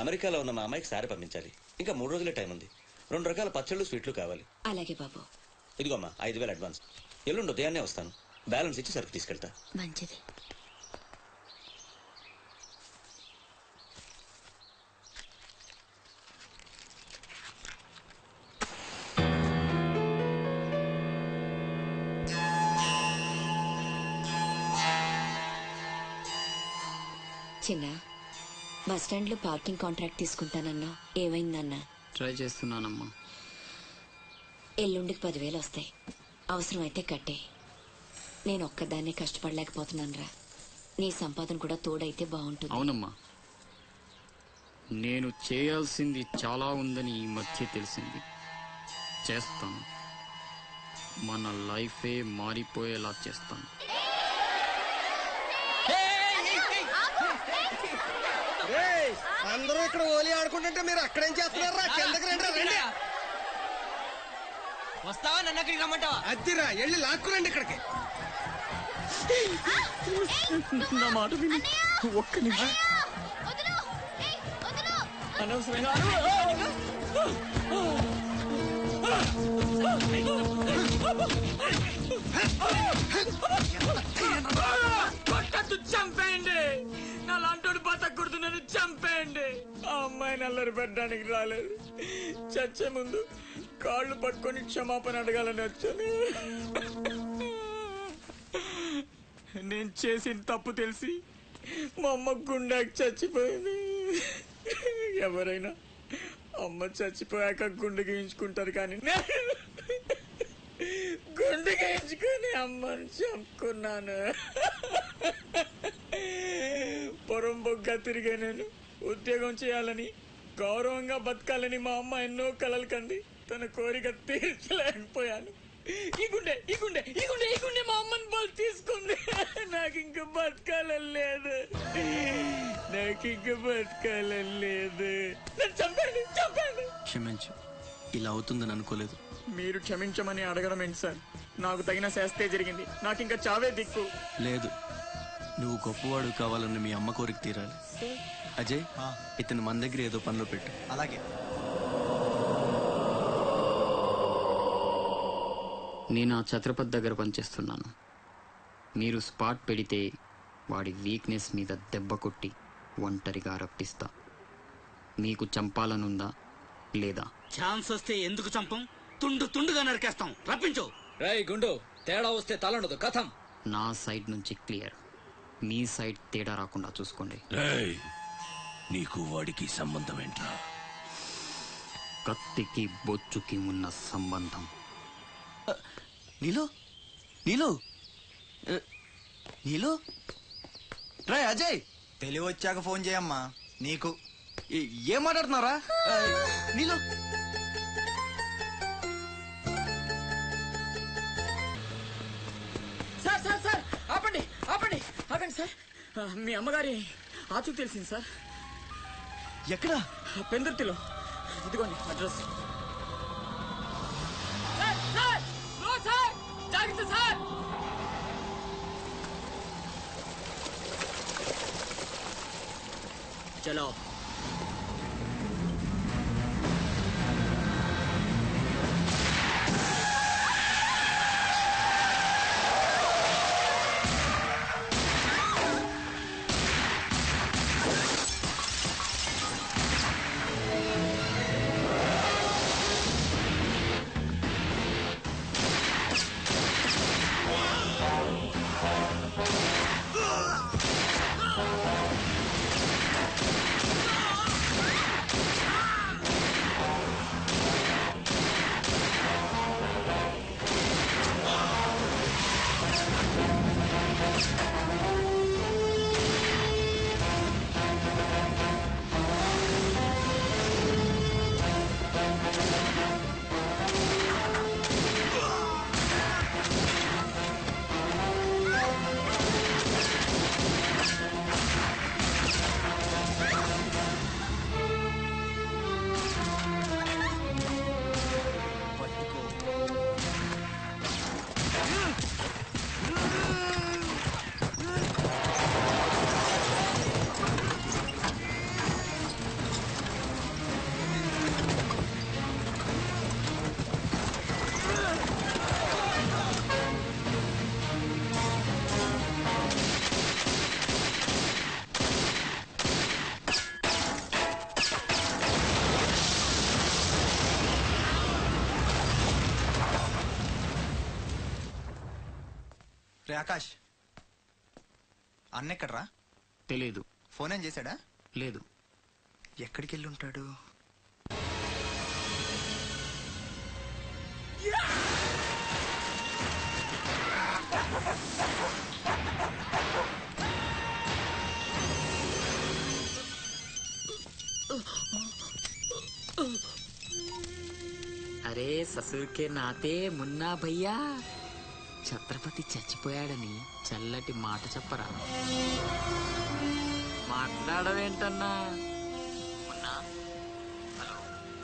అమెరికాలో ఉన్న మా అమ్మాయికి సారి పంపించాలి. ఇంకా 3 రోజులే టైం ఉంది. 2 రకాల పచ్చళ్ళు స్వీట్లు కావాలి. అలాగే బాబు. ఇదిగోమ్మా 5,000 అడ్వాన్స్. ఎల్లుండి ఉదయాన్నే వస్తాను. బ్యాలెన్స్ ఇచ్చి సరుకు తీసుకెళ్తా. మంచిది. చిన్న బస్ స్టాండ్ లో పార్కింగ్ కాంట్రాక్ట్ తీసుకుంటానన్నా ఏమైందన్నా? ట్రై చేస్తున్నానమ్మా. ఎల్లుండికి 10,000 వస్తాయి. అవసరమైతే కట్టే. నేను ఒక్కదాన్నే కష్టపడలేకపోతున్నానురా. నీ సంపాదన కూడా తోడైతే బాగుంటుంది. అవునమ్మా, నేను చేయాల్సింది చాలా ఉందని ఈ మధ్య తెలిసింది. చేస్తాను. మన లైఫే మారిపోయేలా చేస్తాను. అందరూ ఇక్కడ ఓలి ఆడుకుంటుంటే మీరు అక్కడేం చేస్తున్నారా? కిందకి రండి. రండి. వస్తావా? నన్ను అక్కడికి రమ్మంటావా? అద్దిరా వెళ్ళి లాక్కురండి ఇక్కడికి. నా మాట విని ఒక్క నిమిషం. అనవసరంగా చంపేయండి. నా లాంటోడు బతకూడదు, నన్ను చంపేయండి. ఆ అమ్మాయిని అల్లరి పెట్టడానికి రాలేదు. చచ్చే ముందు కాళ్ళు పట్టుకొని క్షమాపణ అడగాలని వచ్చాను. నేను చేసిన తప్పు తెలిసి మా అమ్మ గుండెకి చచ్చిపోయింది. ఎవరైనా అమ్మ చచ్చిపోయాక గుండె గీయించుకుంటారు, కానీ గుండె గీయించుకుని అమ్మని చంపుకున్నాను. పొరం బొగ్గా తిరిగే నేను ఉద్యోగం చేయాలని, గౌరవంగా బతకాలని మా అమ్మ ఎన్నో కలలు కంది. తన కోరిక తీర్చలేకపోయాను. ఈ గుండె మా అమ్మని బలి తీసుకుంది. నాకు ఇంక బతకాలని లేదు. చంపండి. క్షమించు, ఇలా అవుతుందని అనుకోలేదు. మీరు క్షమించమని అడగడం ఏంటి సార్? నాకు తగిన శాస్తే జరిగింది. నాకు ఇంకా చావే దిక్కు లేదు. నువ్వు గొప్పవాడు కావాలని మీ అమ్మ కోరిక తీరాలి. అజయ్, ఇతను మన దగ్గర ఏదో పనిలో పెట్టు. అలాగే. నేను ఆ ఛత్రపతి దగ్గర పనిచేస్తున్నాను. మీరు స్పాట్ పెడితే వాడి వీక్నెస్ మీద దెబ్బ కొట్టి ఒంటరిగా రప్పిస్తా. మీకు చంపాలనుందా లేదా? ఛాన్స్ వస్తే ఎందుకు చంపం? తుండుగా నరికేస్తాం. రప్పించు. రై గుండు, తేడా వస్తే తలండదు. కథం. నా సైడ్ నుంచి క్లియర్. మీ సైడ్ తేడా రాకుండా చూసుకోండి. నీకు వాడికి సంబంధం ఏంట్రా? కత్తికి బొచ్చుకి ఉన్న సంబంధం. నీలు రే అజయ్, తెలివి వచ్చాక ఫోన్ చేయమ్మా. నీకు ఏం మాట్లాడుతున్నారా? నీలు సార్ ఆపండి సార్. మీ అమ్మగారి ఆచూకు తెలిసింది సార్. ఎక్కడా? పెందుర్తిలో. ఇదిగోండి అడ్రస్. జాగ్రత్త సార్. చలో. రే ఆకాష్, అన్న ఎక్కడ్రా? తెలీదు. ఫోన్ ఏం చేశాడా? లేదు. ఎక్కడికి వెళ్ళి ఉంటాడు? అరే ససుర్కే నాతే మున్నా భయ్యా, ఛత్రపతి చచ్చిపోయాడని చల్లటి మాట చెప్పరా? మాట్లాడవేంటన్నా? మున్నా,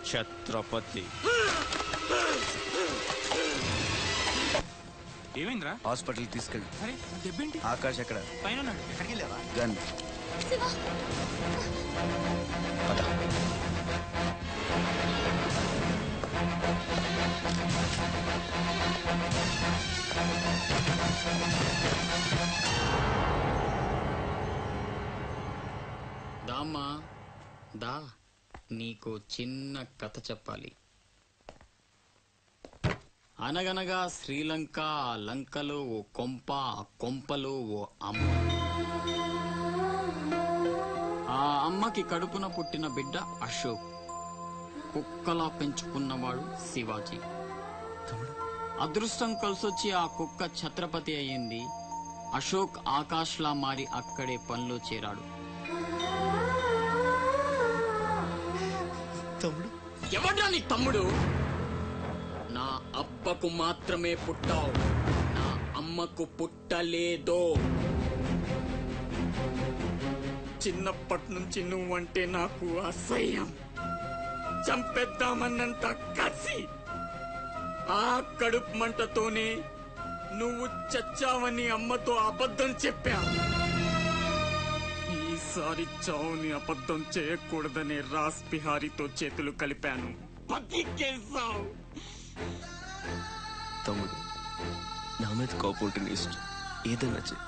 ఛత్రపతి ఏమైందిరా? హాస్పిటల్ తీసుకెళ్ళి. అరే దెబ్బేంటి? ఆకాష్ ఎక్కడ? పైన ఉన్నాడు. ఎక్కడికి వెళ్ళావా? గన్. దామ్మా దా, నీకు చిన్న కథ చెప్పాలి. అనగనగా శ్రీలంక, ఆ లంకలో ఓ కొంప, ఆ కొంపలో ఓ అమ్మ. ఆ అమ్మకి కడుపున పుట్టిన బిడ్డ అశోక్, కుక్కలా పెంచుకున్నవాడు శివాజీ. అదృష్టం కలిసొచ్చి ఆ కుక్క ఛత్రపతి అయ్యింది. అశోక్ ఆకాష్లా మారి అక్కడే పనిలో చేరాడు. తమ్ముడు ఎవడ్రా నీ తమ్ముడు? నా అబ్బకు మాత్రమే పుట్టావు, నా అమ్మకు పుట్టలేదో. చిన్నప్పటి నుంచి నువ్వంటే నాకు అసహ్యం, చంపేద్దామన్నంత కసి. ఆ కడుపు మంటతోనే నువ్వు చచ్చావని అమ్మతో అబద్ధం చెప్పా. ఈసారి చావుని అబద్ధం చేయకూడదనే రాస్ బిహారీతో చేతులు కలిపాను. బతికేశావు. తమ్ముడు, నా మీద కోపం ఉంటే నీ ఇష్టం, ఏదైనా చెయ్యి.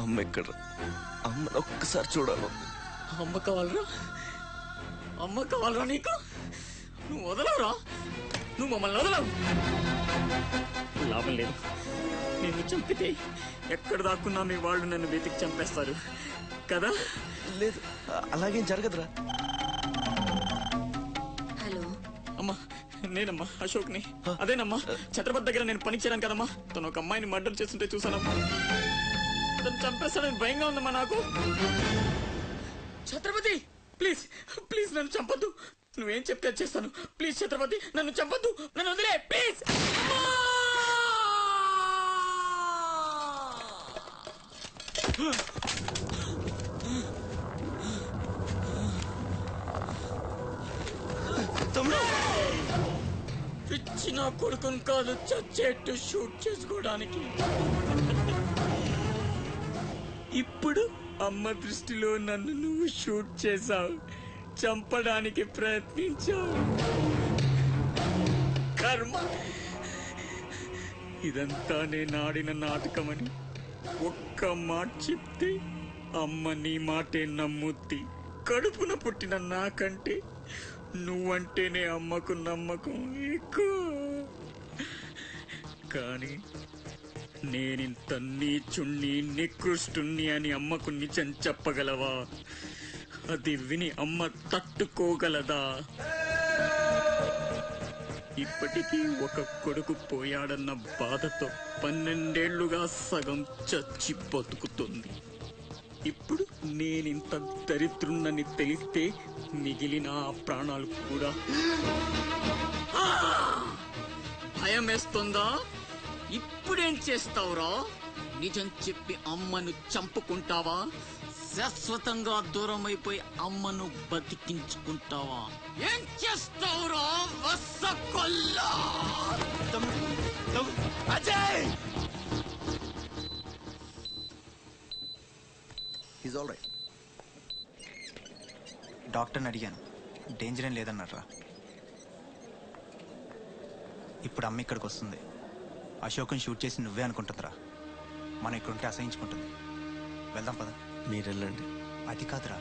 అమ్మ ఎక్కడ? అమ్మని ఒక్కసారి చూడాలి. అమ్మ కావాలరా? అమ్మ కావాలరా నీకు? నువ్వు వదలవురా, నువ్వు మమ్మల్ని వదలవు. లాభం లేదు, నిన్ను చంపితే ఎక్కడ దాక్కున్నా మీ వాళ్ళు నన్ను వెతికి చంపేస్తారు కదా. లేదు, అలాగేం జరగదురా. హలో, అమ్మా, నేనమ్మా అశోక్ని. అదేనమ్మా, ఛత్రపతి దగ్గర నేను పని చేయను కదమ్మా. తను ఒక అమ్మాయిని మర్డర్ చేస్తుంటే చూసానమ్మా. తను చంపేస్తాడని భయంగా ఉందమ్మా నాకు. ఛత్రపతి, ప్లీజ్ ప్లీజ్ నన్ను చంపొద్దు. నువ్వేం చెప్తే చేస్తాను. ప్లీజ్ ఛత్రపతి, నన్ను చంపొద్దు, నన్ను వదిలే ప్లీజ్. పిచ్చిన కొడుకుని కాదు, చచ్చేట్టు షూట్ చేసుకోవడానికి. ఇప్పుడు అమ్మ దృష్టిలో నన్ను నువ్వు షూట్ చేశావు, చంపడానికి ప్రయత్నించావు. కర్మ. ఇదంతా నేను ఆడిన నాటకమని ఒక్క మాట చెప్తే అమ్మ నీ మాటే నమ్ముద్ది. కడుపున పుట్టిన నాకంటే నువ్వంటేనే అమ్మకు నమ్మకం ఎక్కువ. కానీ నేనింత నీచుణ్ణి, నికృష్టుణ్ణి అని అమ్మకు నిజం చెప్పగలవా? అది విని అమ్మ తట్టుకోగలదా? ఇప్పటికీ ఒక కొడుకు పోయాడన్న బాధతో 12 ఏళ్లుగా సగం చచ్చి బతుకుతుంది. ఇప్పుడు నేనింత దరిద్రున్నని తెలిస్తే మిగిలిన ఆ ప్రాణాలు కూడా భయం వేస్తుందా? ఇప్పుడేం చేస్తావురా? నిజం చెప్పి అమ్మను చంపుకుంటావా? శాశ్వతంగా దూరం అయిపోయి అమ్మను బతికించుకుంటావా? ఏం చేస్తావురా వసకొల్లా? అజయ్! Is all right. డాక్టర్ని అడిగాను, డేంజర్ ఏం లేదన్నారా. ఇప్పుడు అమ్మ ఇక్కడికి వస్తుంది. అశోక్ని షూట్ చేసి నువ్వే అనుకుంటుందిరా. మనం ఇక్కడుంటే అసహించుకుంటుంది. వెళ్దాం పద. మీరెళ్ళండి. అది కాదురా,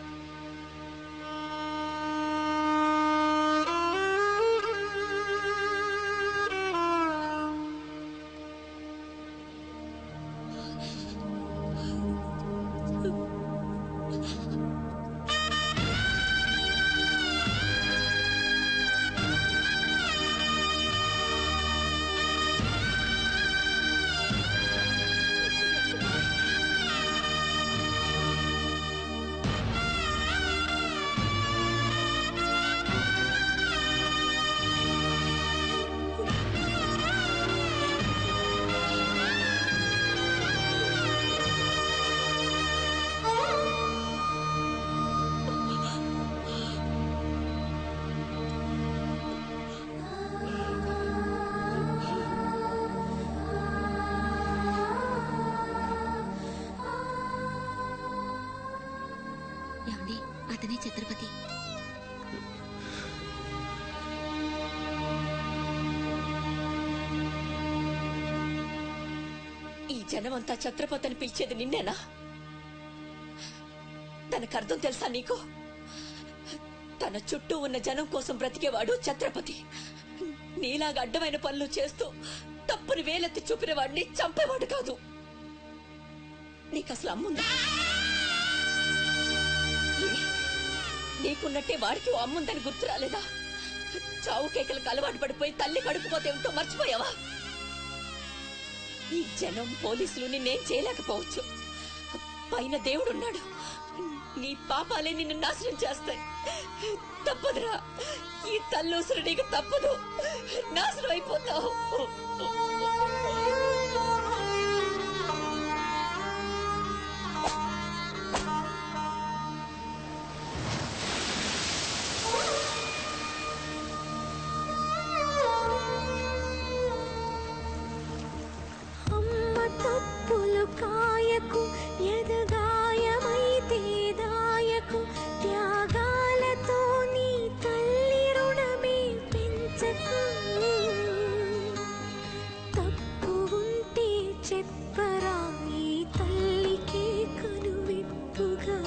ఛత్రపతి. ఈ జనమంతా ఛత్రపతిని పిలిచేది నిన్నేనా? తనకు అర్థం తెలుసా నీకు? తన చుట్టూ ఉన్న జనం కోసం బ్రతికేవాడు ఛత్రపతి. నీలాగా అడ్డమైన పనులు చేస్తూ తప్పుని వేలెత్తి చూపిన వాడిని చంపేవాడు కాదు. నీకు అసలు అమ్ముందా? నీకున్నట్టే వాడికి ఓ అమ్ముందని గుర్తు రాలేదా? చావు కేకలకు అలవాటు పడిపోయి తల్లి కడుపుపోతే ఏమిటో మర్చిపోయావా? ఈ జనం పోలీసులు నిన్నేం చేయలేకపోవచ్చు. పైన దేవుడున్నాడు. నీ పాపాలే నిన్ను నాశనం చేస్తాయి. తప్పదురా, ఈ తల్లూసురు నీకు తప్పదు. నాశనం అయిపోతావు. అమ్మ తప్పులు కాయకు, ఎదగాయమైతే దాయకు, త్యాగాలతో నీ తల్లి రుణమే పెంచకు. తప్పు ఉంటే చెప్పరా, ఈ తల్లికి కనువిప్పుగా.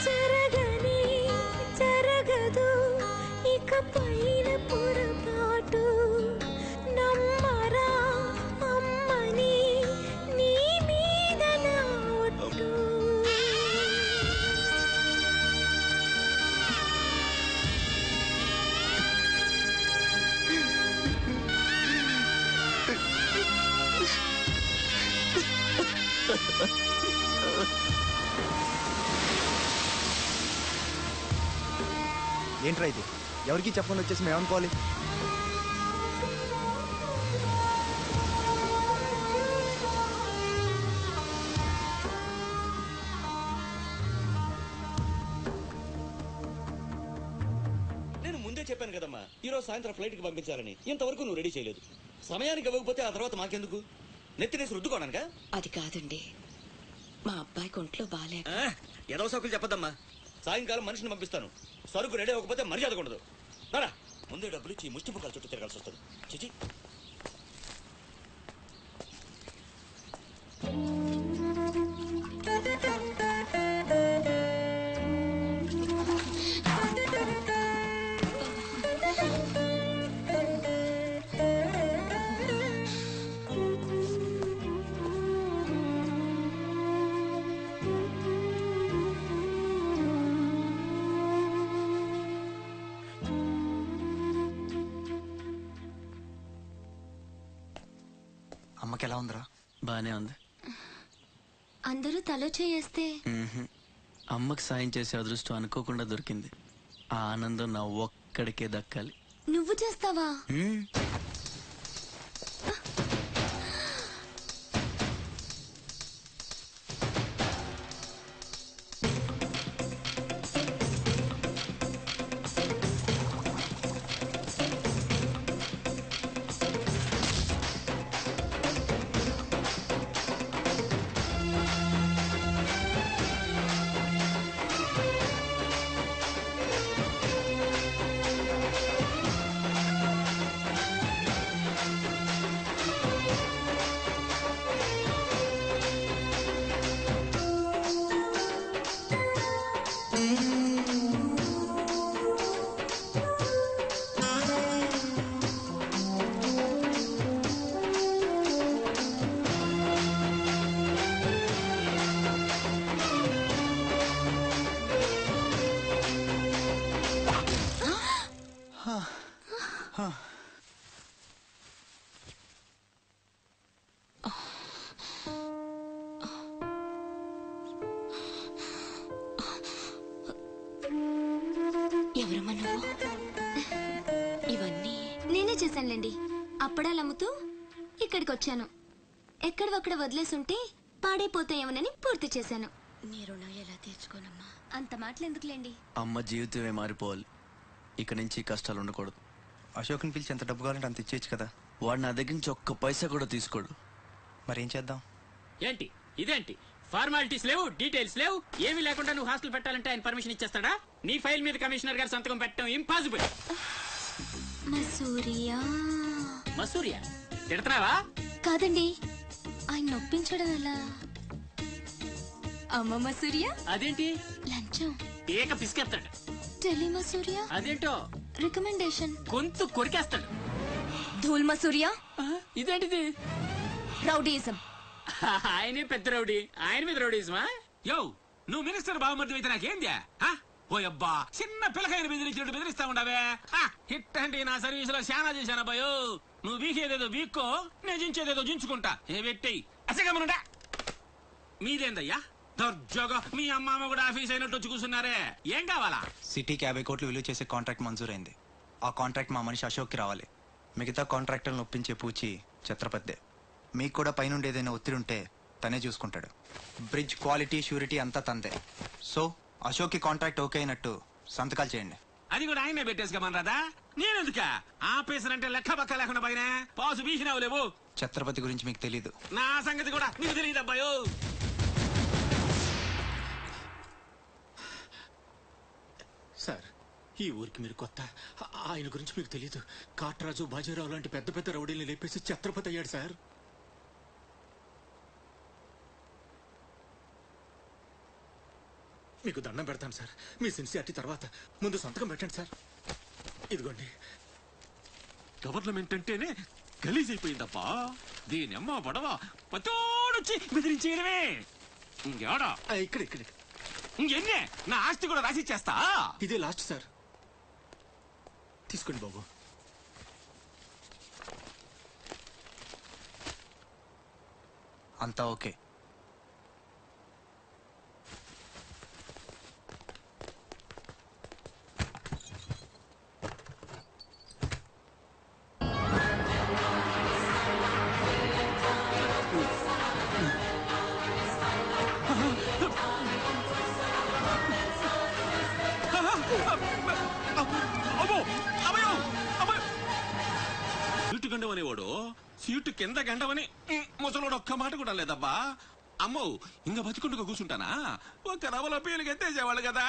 జరగనే జరగదు ఇక పైన పొరపాటు. నమ్మరా అమ్మని, నీ మీద నా ఒట్టు. ఏంట్రా ఇది? ఎవరికి చెప్పకుండా వచ్చేసి మేమనుకోవాలి? నేను ముందే చెప్పాను కదమ్మా, ఈ రోజు సాయంత్రం ఫ్లైట్ కి పంపించాలని. ఇంతవరకు నువ్వు రెడీ చేయలేదు. సమయానికి ఇవ్వకపోతే ఆ తర్వాత మాకెందుకు? నెత్తినేసి రుద్దుకోవడానికా? అది కాదండి, మా అబ్బాయికి ఒంట్లో బాగాలేక. ఏదో సోకులు చెప్పదమ్మా. సాయంకాలం మనిషిని పంపిస్తాను. సరుకు రెడీ అవ్వకపోతే మర్యాద ఉండదు. రారా, ముందే డబ్బులు ఇచ్చి ముష్టి పుక్కల చుట్టూ తిరగాల్సి వస్తుంది. చిచి. అమ్మకి ఎలా ఉందిరా? బానే ఉంది. అందరూ తలో చేయేస్తే అమ్మకి సాయం చేసే అదృష్టం అనుకోకుండా దొరికింది. ఆ ఆనందం నా ఒక్కడికే దక్కాలి. నువ్వు చేస్తావా? ఎవరమ్మా నువ్వు? ఇవన్నీ నేనే చేశానులేండి. అప్పడాలు అమ్ముతూ ఇక్కడికి వచ్చాను. ఎక్కడవక్కడ వదిలేసుంటే పాడైపోతాయేమోనని పూర్తి చేశాను. నీ రుణం ఎలా తీర్చుకోనమ్మా? అంత మాటలెందుకులేండి. అమ్మ జీవితమే మారిపోవాలి. ఇక నుంచి కష్టాలు ఉండకూడదు. అశోక్ని పిలిచి ఎంత డబ్బు కావాలంటే అంత ఇచ్చేయచ్చు కదా. వాడు నా దగ్గర నుంచి ఒక్క పైసా కూడా తీసుకోడు. మరేం చేద్దాం? ఏంటి ఇదేంటి ఫార్మాలిటీస్ లేవు, డీటెయిల్స్ లేవు, ఏమీ లేకుండా నువ్వు హాస్టల్ పెట్టాలంటే ఆయన పర్మిషన్ ఇచ్చేస్తాడా? నీ ఫైల్ మీద కమిషనర్ గారు సంతకం పెట్టడం ఇంపాసిబుల్. మసూరియా తిడతావా? కాదండి, ఆయన నొప్పించడం ఎలా? అమ్మ మసూరియా. అదేంటి? లంచం. ఏక పిసికేస్తాడు. టెలి మసూరియా. అదేంటో రికమెండేషన్. గొంతు కొరికేస్తాడు. ధూల్ మసూరియా. ఇదేంటిది? రౌడీజం. ఆయనే పెద్ద రౌడీ, ఆయన మీద రౌడీజమా? యో నువ్వు మినిస్టర్ బావమర్ది అయితే నాకేంద్యా? ఓ అబ్బా చిన్న పిల్లకాయన బెదిరించినట్టు బెదిరిస్తా ఉండవే. హిట్ అంటే నా సర్వీస్ లో శానా చేశాను అబ్బాయో. నువ్వు వీకేదేదో వీక్కో, నేను జించేదేదో జించుకుంటా. ఏ పెట్టేయి అసగమనుడా. మీదేందయ్యా దర్జోగా మీ అమ్మ కూడా ఆఫీస్ అయినట్టు వచ్చి కూర్చున్నారే, ఏం కావాలా? సిటీకి 50 కోట్లు విలువ చేసే కాంట్రాక్ట్ మంజూరైంది. ఆ కాంట్రాక్ట్ మా మనిషి అశోక్కి రావాలి. మిగతా కాంట్రాక్టర్లను ఒప్పించే పూచి ఛత్రపతిదే. మీకు కూడా పైనుండి ఏదైనా ఒత్తిడి ఉంటే తనే చూసుకుంటాడు. బ్రిడ్జ్ క్వాలిటీ షూరిటీ అంతా తందే. సో అశోక్కి కాంట్రాక్ట్ ఓకే అయినట్టు సంతకాలు చేయండి. అది కూడా ఆయనే పెట్టేసుకోమనరాదా? నేనెందుక ఆపేసర్ అంటే లెక్క పక్క లేకుండా పైన పాసు బీసినావు లేవు. ఛత్రపతి గురించి మీకు తెలీదు. నా సంగతి కూడా నీకు తెలియదు అబ్బాయో. సార్, ఈ ఊరికి మీరు కొత్త, ఆయన గురించి మీకు తెలియదు. కాట్రాజు, బాజీరావు లాంటి పెద్ద పెద్ద రౌడీల్ని లేపేసి ఛత్రపతి అయ్యాడు సార్. మీకు దండం పెడతాను సార్, మీ సిన్సియారిటీ తర్వాత. ముందు సంతకం పెట్టండి సార్. ఇదిగోండి. గవర్నమెంట్ అంటేనే గలీజ్ అయిపోయిందబ్బా. దీని అమ్మ పడవ పతోడొచ్చి బెదిరించేయడమే. ఇంకేడా ఇక్కడ ఇక్కడ ఇంకెన్నే నా ఆస్తి కూడా రాసి ఇచ్చేస్తా. ఇదే లాస్ట్ సార్, తీసుకోండి బాబు. అంతా ఓకే. సీటు గండం అనేవాడు సీటు కింద గండమని ముసలోడు ఒక్క మాట కూడా లేదబ్బా. అమ్మో ఇంకా బతికుండగా కూర్చుంటానా? ఒక రవల పేలుగా ఎత్తేసేవాళ్ళు కదా.